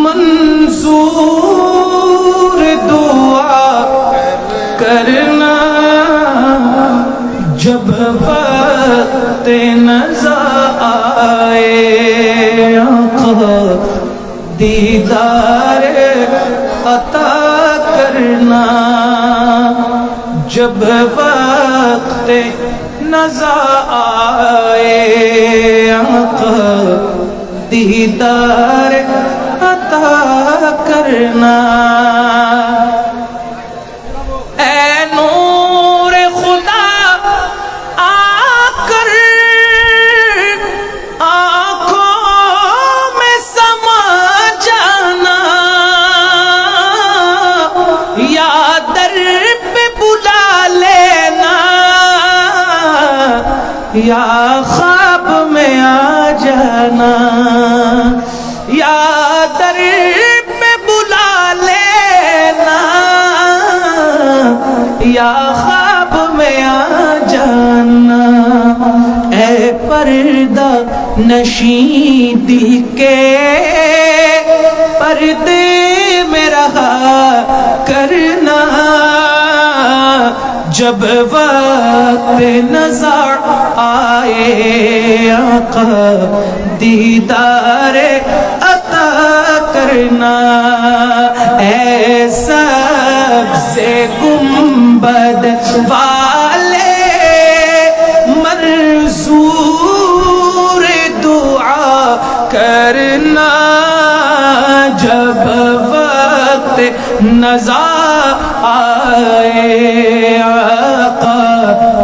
منظور دعا کرنا جب وقت نزا آئے آقا دیدار عطا کرنا جب وقت نزا آئے آقا دیدار عطا کرنا اے نور خدا آ کر آنکھوں میں سما جانا یا در پہ بلا لینا یا خواب میں آ جانا یا در پہ بلا لینا یا خواب میں آ جانا اے پردہ نشین دل کے پردے میں رہا کرنا جب وقت نظر آئے آقا دیدار عطا کرنا اے سبز گنبد والے منظور دعا کرنا جب وقت نظر آئے آقا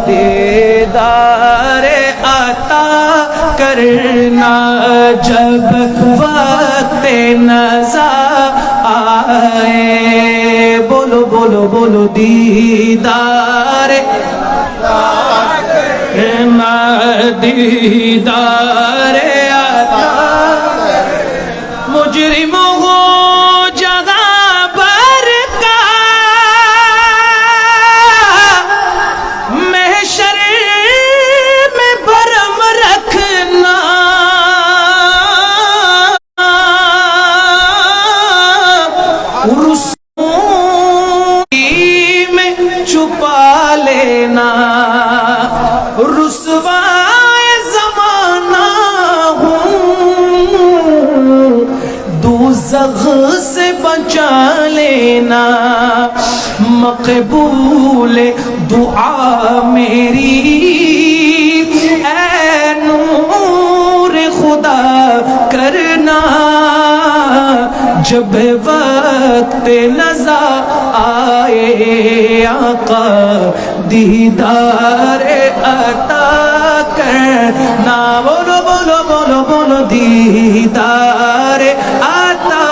دیدار عطا کرنا جب وقت نظر آئے بولو بولو بولو دیدار عطا کرنا دیدار عطا مجرموں چھپا لینا رسوائے زمانہ ہوں دوزخ سے بچا لینا مقبول دعا میری اے نور خدا کرنا جب وقت نظر آئے آقا دیدار عطا کرنا بولو بولو بولو بولو دیدار عطا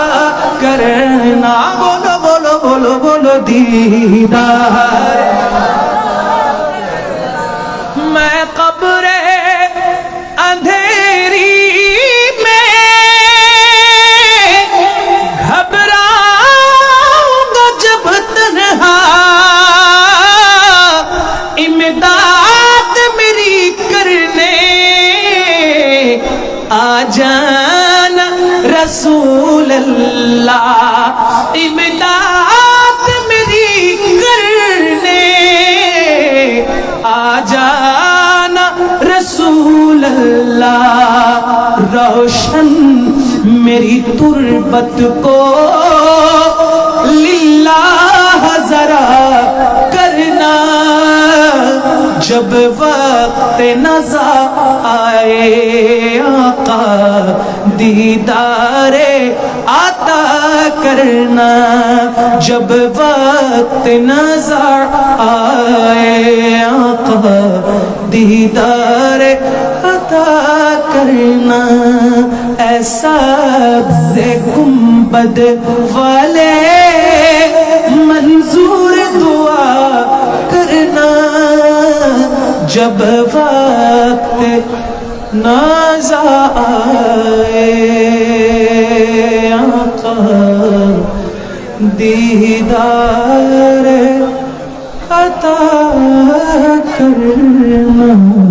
کرنا بولو بولو بولو بولو دیدار میں قبر اندھیری امداد میری کرنے آ جانا رسول اللہ امداد میری کرنے آ جانا رسول اللہ روشن میری تربت کو للہ ذرا کرنا جب وقت نظر آئے آقا دیدار عطا کرنا جب وقت نظر آئے آقا دیدار عطا کرنا اے سبز گنبد والے منظور دعا کرنا جب وقت نظر آئے آقا دیدار عطا کرنا